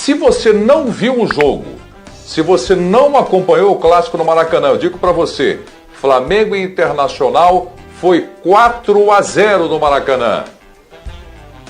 Se você não viu o jogo, se você não acompanhou o clássico no Maracanã, eu digo para você, Flamengo e Internacional foi 4-0 no Maracanã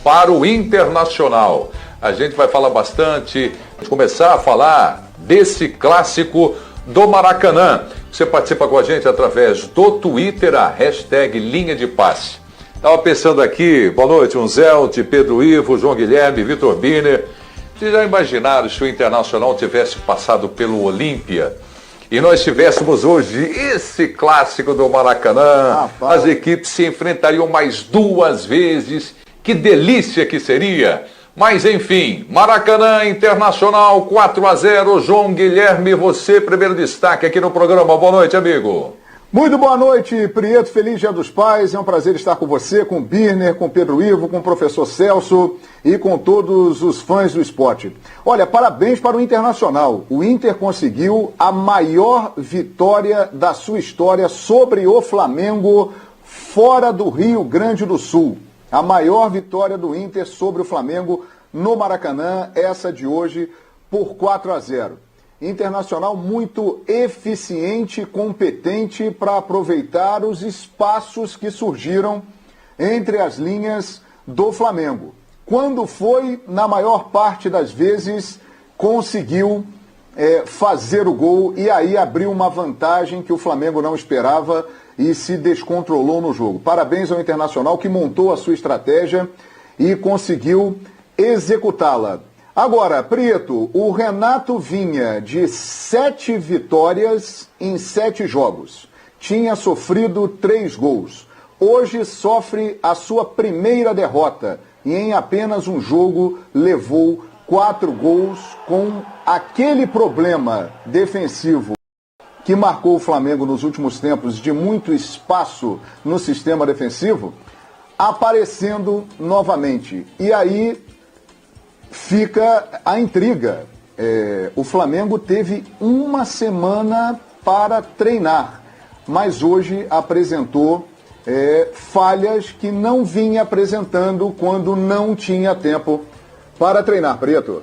para o Internacional. A gente vai falar bastante, começar a falar desse clássico do Maracanã. Você participa com a gente através do Twitter, a hashtag Linha de Passe. Estava pensando aqui, boa noite, Unzelt, Pedro Ivo, João Guilherme, Vitor Birner. Vocês já imaginaram se o Internacional tivesse passado pelo Olímpia e nós tivéssemos hoje esse clássico do Maracanã? As equipes se enfrentariam mais 2 vezes. Que delícia que seria! Mas enfim, Maracanã, Internacional 4-0. João Guilherme, você, primeiro destaque aqui no programa. Boa noite, amigo. Muito boa noite, Prieto. Feliz Dia dos Pais. É um prazer estar com você, com o Birner, com o Pedro Ivo, com o professor Celso e com todos os fãs do esporte. Olha, parabéns para o Internacional. O Inter conseguiu a maior vitória da sua história sobre o Flamengo fora do Rio Grande do Sul. A maior vitória do Inter sobre o Flamengo no Maracanã, essa de hoje, por 4-0. Internacional muito eficiente e competente para aproveitar os espaços que surgiram entre as linhas do Flamengo. Quando foi, na maior parte das vezes, conseguiu fazer o gol e aí abriu uma vantagem que o Flamengo não esperava e se descontrolou no jogo. Parabéns ao Internacional que montou a sua estratégia e conseguiu executá-la. Agora, Prieto, o Renato vinha de 7 vitórias em 7 jogos. Tinha sofrido 3 gols. Hoje sofre a sua primeira derrota e em apenas um jogo levou 4 gols com aquele problema defensivo que marcou o Flamengo nos últimos tempos de muito espaço no sistema defensivo, aparecendo novamente. E aí fica a intriga. O Flamengo teve uma semana para treinar, mas hoje apresentou falhas que não vinha apresentando quando não tinha tempo para treinar, Preto.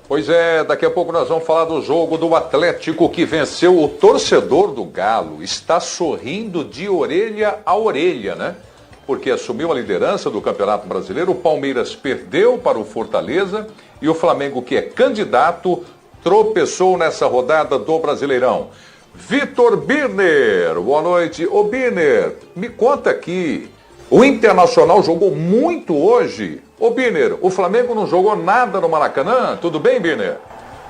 Pois é, daqui a pouco nós vamos falar do jogo do Atlético que venceu. O torcedor do Galo está sorrindo de orelha a orelha, né? Porque assumiu a liderança do Campeonato Brasileiro, o Palmeiras perdeu para o Fortaleza e o Flamengo, que é candidato, tropeçou nessa rodada do Brasileirão. Vitor Birner, boa noite. Ô Birner, me conta aqui, o Internacional jogou muito hoje. Ô Birner, o Flamengo não jogou nada no Maracanã? Tudo bem, Birner?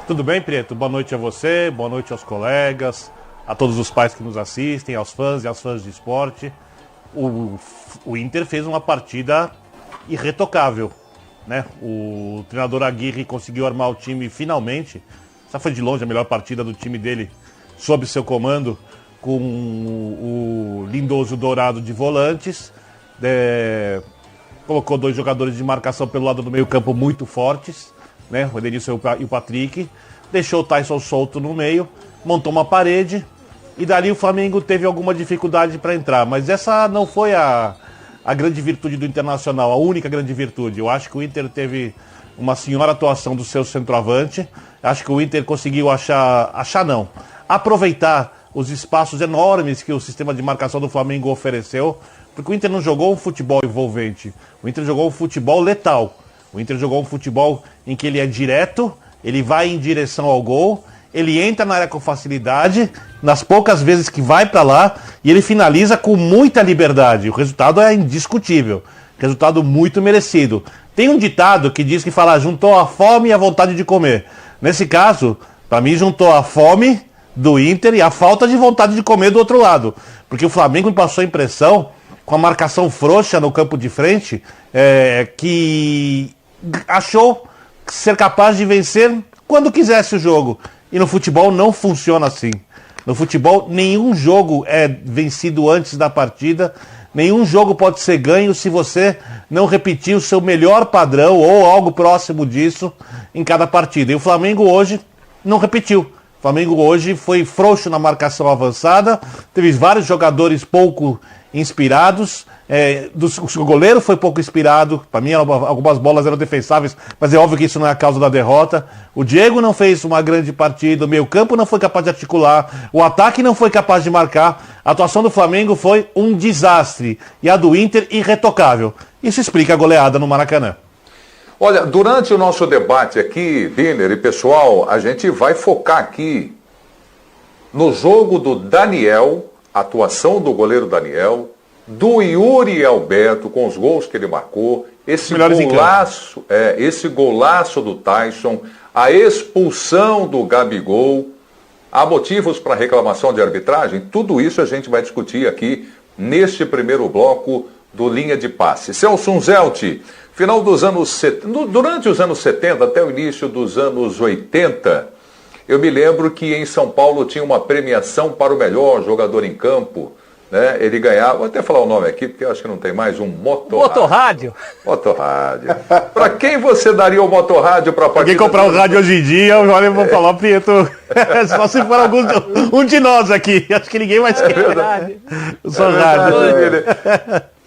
Tudo bem, Preto. Boa noite a você, boa noite aos colegas, a todos os pais que nos assistem, aos fãs e às fãs de esporte. O Inter fez uma partida irretocável, né? O treinador Aguirre conseguiu armar o time finalmente. Essa foi de longe a melhor partida do time dele, sob seu comando, com o Lindoso Dourado de volantes. Colocou 2 jogadores de marcação pelo lado do meio campo muito fortes, né? O Edenilson e o Patrick. Deixou o Tyson solto no meio, montou uma parede. E dali o Flamengo teve alguma dificuldade para entrar. Mas essa não foi a grande virtude do Internacional, a única grande virtude. Eu acho que o Inter teve uma senhora atuação do seu centroavante. Acho que o Inter conseguiu aproveitar os espaços enormes que o sistema de marcação do Flamengo ofereceu. Porque o Inter não jogou um futebol envolvente. O Inter jogou um futebol letal. O Inter jogou um futebol em que ele é direto, ele vai em direção ao gol, ele entra na área com facilidade, nas poucas vezes que vai para lá, e ele finaliza com muita liberdade. O resultado é indiscutível. Resultado muito merecido. Tem um ditado que diz que juntou a fome e a vontade de comer. Nesse caso, para mim, juntou a fome do Inter e a falta de vontade de comer do outro lado. Porque o Flamengo me passou a impressão, com a marcação frouxa no campo de frente, que achou ser capaz de vencer quando quisesse o jogo. E no futebol não funciona assim. No futebol, nenhum jogo é vencido antes da partida, nenhum jogo pode ser ganho se você não repetir o seu melhor padrão ou algo próximo disso em cada partida. E o Flamengo hoje não repetiu. O Flamengo hoje foi frouxo na marcação avançada, teve vários jogadores pouco inspirados. O goleiro foi pouco inspirado. Para mim, algumas bolas eram defensáveis, mas é óbvio que isso não é a causa da derrota. O Diego não fez uma grande partida. O meio-campo não foi capaz de articular. O ataque não foi capaz de marcar. A atuação do Flamengo foi um desastre. E a do Inter, irretocável. Isso explica a goleada no Maracanã. Olha, durante o nosso debate aqui, Birner e pessoal, a gente vai focar aqui no jogo do Daniel, a atuação do goleiro Daniel, do Yuri Alberto, com os gols que ele marcou, esse golaço do Tyson, a expulsão do Gabigol, há motivos para reclamação de arbitragem? Tudo isso a gente vai discutir aqui neste primeiro bloco do Linha de Passe. Celso Zelt, final dos anos durante os anos 70 até o início dos anos 80, eu me lembro que em São Paulo tinha uma premiação para o melhor jogador em campo, né? Ele ganhava, vou até falar o nome aqui, porque eu acho que não tem mais, um motorrádio. Motorrádio. Para quem você daria o motorrádio para partir? Quem comprar o rádio hoje em dia, eu vou falar, Prieto, só se for um de nós aqui, acho que ninguém mais quer. Verdade. Só rádio.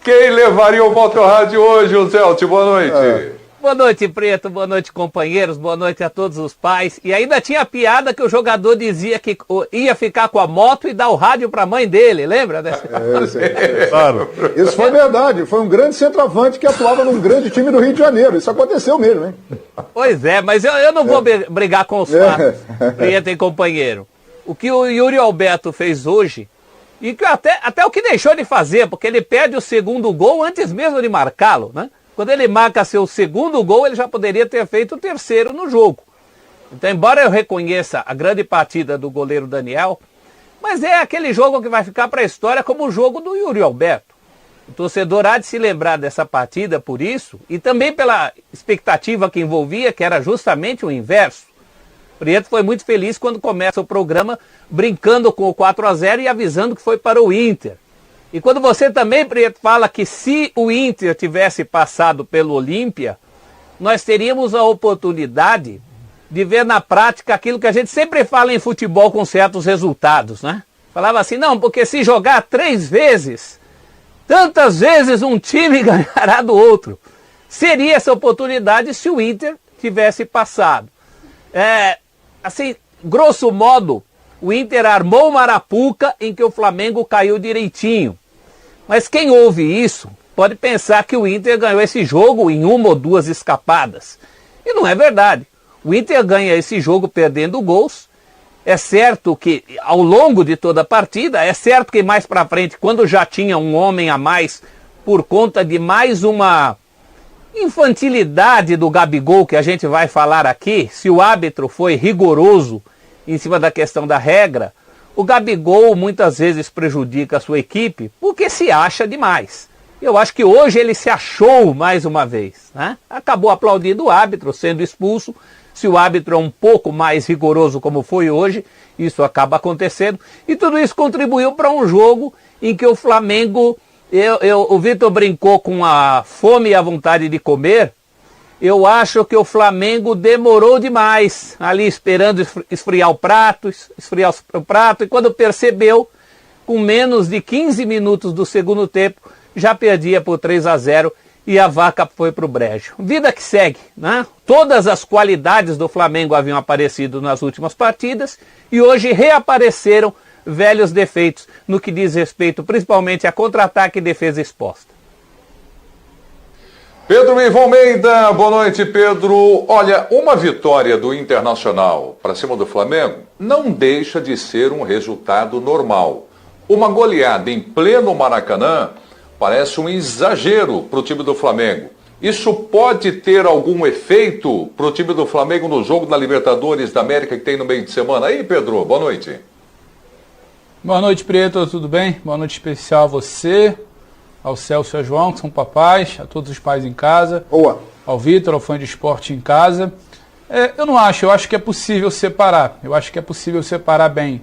Quem levaria o motorrádio hoje, Zelt? Boa noite. Boa noite, Preto. Boa noite, companheiros. Boa noite a todos os pais. E ainda tinha a piada que o jogador dizia que ia ficar com a moto e dar o rádio para a mãe dele. Lembra dessa? Claro. Isso foi verdade. Foi um grande centroavante que atuava num grande time do Rio de Janeiro. Isso aconteceu mesmo, hein? Pois é, mas eu não vou brigar com os fatos, Preto e companheiro. O que o Yuri Alberto fez hoje, e que até o que deixou de fazer, porque ele perde o segundo gol antes mesmo de marcá-lo, né? Quando ele marca seu segundo gol, ele já poderia ter feito o terceiro no jogo. Então, embora eu reconheça a grande partida do goleiro Daniel, mas é aquele jogo que vai ficar para a história como o jogo do Yuri Alberto. O torcedor há de se lembrar dessa partida por isso, e também pela expectativa que envolvia, que era justamente o inverso. O Prieto foi muito feliz quando começa o programa brincando com o 4-0 e avisando que foi para o Inter. E quando você também, Prieto, fala que se o Inter tivesse passado pelo Olímpia, nós teríamos a oportunidade de ver na prática aquilo que a gente sempre fala em futebol com certos resultados, né? Falava assim, não, porque se jogar 3 vezes, tantas vezes um time ganhará do outro. Seria essa oportunidade se o Inter tivesse passado. Assim, grosso modo, o Inter armou uma arapuca em que o Flamengo caiu direitinho. Mas quem ouve isso pode pensar que o Inter ganhou esse jogo em 1 ou 2 escapadas. E não é verdade. O Inter ganha esse jogo perdendo gols. É certo que ao longo de toda a partida, é certo que mais para frente, quando já tinha um homem a mais, por conta de mais uma infantilidade do Gabigol, que a gente vai falar aqui, se o árbitro foi rigoroso em cima da questão da regra, o Gabigol muitas vezes prejudica a sua equipe porque se acha demais. Eu acho que hoje ele se achou mais uma vez, né? Acabou aplaudindo o árbitro, sendo expulso. Se o árbitro é um pouco mais rigoroso como foi hoje, isso acaba acontecendo. E tudo isso contribuiu para um jogo em que o Flamengo, o Vitor brincou com a fome e a vontade de comer. Eu acho que o Flamengo demorou demais ali esperando esfriar o prato, e quando percebeu, com menos de 15 minutos do segundo tempo, já perdia por 3-0 e a vaca foi para o brejo. Vida que segue, né? Todas as qualidades do Flamengo haviam aparecido nas últimas partidas e hoje reapareceram velhos defeitos no que diz respeito principalmente a contra-ataque e defesa exposta. Pedro Ivo Almeida, boa noite, Pedro. Olha, uma vitória do Internacional para cima do Flamengo não deixa de ser um resultado normal. Uma goleada em pleno Maracanã parece um exagero para o time do Flamengo. Isso pode ter algum efeito para o time do Flamengo no jogo da Libertadores da América que tem no meio de semana? Aí, Pedro, boa noite. Boa noite, Preto, tudo bem? Boa noite especial a você, ao Celso e ao João, que são papais, a todos os pais em casa. Boa. Ao Vitor, ao fã de esporte em casa. Eu acho que é possível separar. Eu acho que é possível separar bem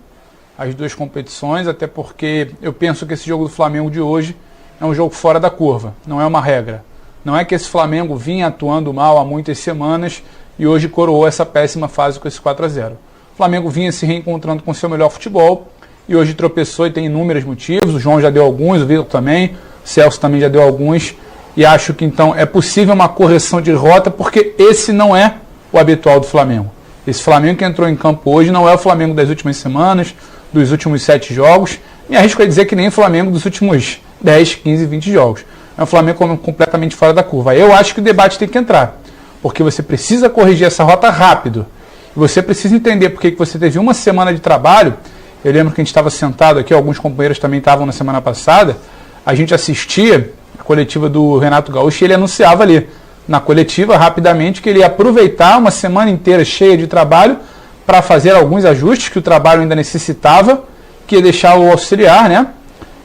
as duas competições, até porque eu penso que esse jogo do Flamengo de hoje é um jogo fora da curva, não é uma regra. Não é que esse Flamengo vinha atuando mal há muitas semanas e hoje coroou essa péssima fase com esse 4-0. O Flamengo vinha se reencontrando com seu melhor futebol e hoje tropeçou e tem inúmeros motivos. O João já deu alguns, o Vitor também, o Celso também já deu alguns. E acho que então é possível uma correção de rota, porque esse não é o habitual do Flamengo. Esse Flamengo que entrou em campo hoje não é o Flamengo das últimas semanas, dos últimos 7 jogos. Me arrisco a dizer que nem o Flamengo dos últimos 10, 15, 20 jogos. É um Flamengo completamente fora da curva. Eu acho que o debate tem que entrar, porque você precisa corrigir essa rota rápido. Você precisa entender porque que você teve uma semana de trabalho. Eu lembro que a gente estava sentado aqui, alguns companheiros também estavam na semana passada, a gente assistia a coletiva do Renato Gaúcho e ele anunciava ali, na coletiva, rapidamente, que ele ia aproveitar uma semana inteira cheia de trabalho para fazer alguns ajustes que o trabalho ainda necessitava, que ia deixar o auxiliar, né?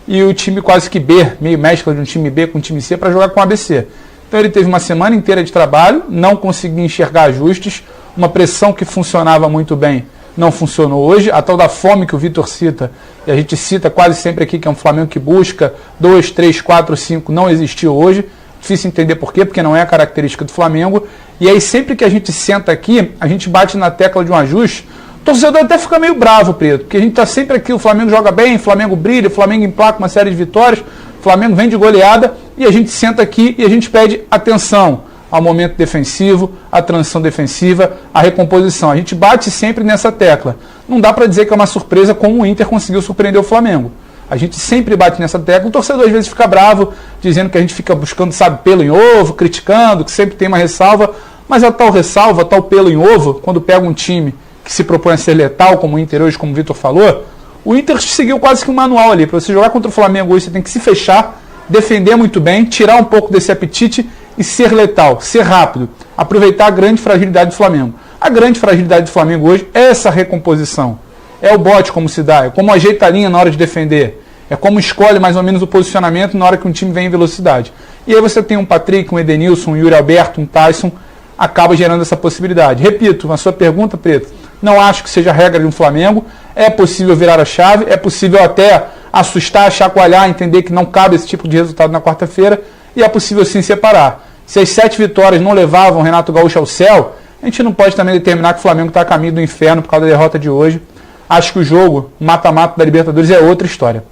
E o time quase que B, meio mescla de um time B com um time C, para jogar com o ABC. Então ele teve uma semana inteira de trabalho, não conseguia enxergar ajustes, uma pressão que funcionava muito bem não funcionou hoje, a tal da fome que o Vitor cita, e a gente cita quase sempre aqui, que é um Flamengo que busca 2, 3, 4, 5, não existiu hoje. Difícil entender por quê, porque não é a característica do Flamengo. E aí sempre que a gente senta aqui, a gente bate na tecla de um ajuste, o torcedor até fica meio bravo, Preto, porque a gente está sempre aqui, o Flamengo joga bem, o Flamengo brilha, o Flamengo emplaca uma série de vitórias, o Flamengo vem de goleada, e a gente senta aqui e a gente pede atenção ao momento defensivo, à transição defensiva, à recomposição. A gente bate sempre nessa tecla. Não dá para dizer que é uma surpresa como o Inter conseguiu surpreender o Flamengo. A gente sempre bate nessa tecla. O torcedor às vezes fica bravo, dizendo que a gente fica buscando, sabe, pelo em ovo, criticando, que sempre tem uma ressalva. Mas a tal ressalva, a tal pelo em ovo, quando pega um time que se propõe a ser letal, como o Inter hoje, como o Vitor falou, o Inter seguiu quase que um manual ali. Para você jogar contra o Flamengo hoje, você tem que se fechar, defender muito bem, tirar um pouco desse apetite e ser letal, ser rápido, aproveitar a grande fragilidade do Flamengo. A grande fragilidade do Flamengo hoje é essa recomposição. É o bote como se dá, é como ajeita a linha na hora de defender, é como escolhe mais ou menos o posicionamento na hora que um time vem em velocidade. E aí você tem um Patrick, um Edenilson, um Yuri Alberto, um Tyson, acaba gerando essa possibilidade. Repito, a sua pergunta, Preto, não acho que seja a regra de um Flamengo, é possível virar a chave, é possível até assustar, chacoalhar, entender que não cabe esse tipo de resultado na quarta-feira, e é possível sim separar. Se as 7 vitórias não levavam o Renato Gaúcho ao céu, a gente não pode também determinar que o Flamengo está a caminho do inferno por causa da derrota de hoje. Acho que o jogo, mata-mata da Libertadores, é outra história.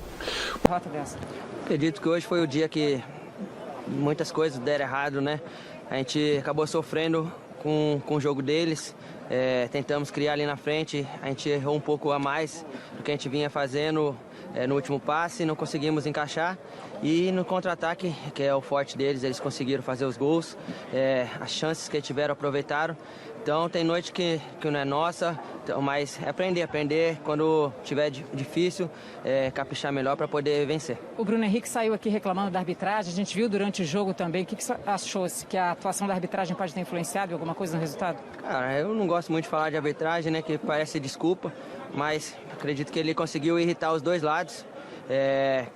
Acredito que hoje foi o dia que muitas coisas deram errado, né? A gente acabou sofrendo com o jogo deles. Tentamos criar ali na frente, a gente errou um pouco a mais do que a gente vinha fazendo no último passe, não conseguimos encaixar. E no contra-ataque, que é o forte deles, eles conseguiram fazer os gols, as chances que tiveram aproveitaram. Então tem noite que não é nossa, mas é aprender quando tiver difícil, caprichar melhor para poder vencer. O Bruno Henrique saiu aqui reclamando da arbitragem, a gente viu durante o jogo também. O que você achou? Que a atuação da arbitragem pode ter influenciado em alguma coisa no resultado? Cara, eu não gosto muito de falar de arbitragem, né, que parece desculpa, mas acredito que ele conseguiu irritar os dois lados.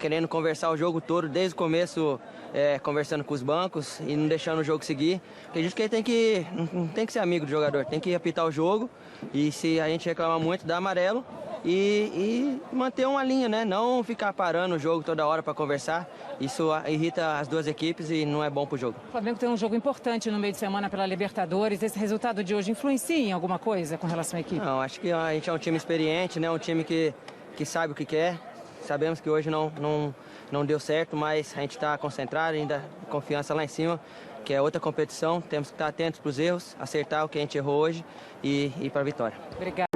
Querendo conversar o jogo todo, desde o começo, conversando com os bancos e não deixando o jogo seguir. Acredito que ele não tem que ser amigo do jogador, tem que apitar o jogo e se a gente reclamar muito, dá amarelo e manter uma linha, né? Não ficar parando o jogo toda hora para conversar. Isso irrita as duas equipes e não é bom para o jogo. O Flamengo tem um jogo importante no meio de semana pela Libertadores. Esse resultado de hoje influencia em alguma coisa com relação à equipe? Não, acho que a gente é um time experiente, né? Um time que sabe o que quer. Sabemos que hoje não deu certo, mas a gente está concentrado, ainda confiança lá em cima, que é outra competição. Temos que estar atentos para os erros, acertar o que a gente errou hoje e ir para a vitória. Obrigado.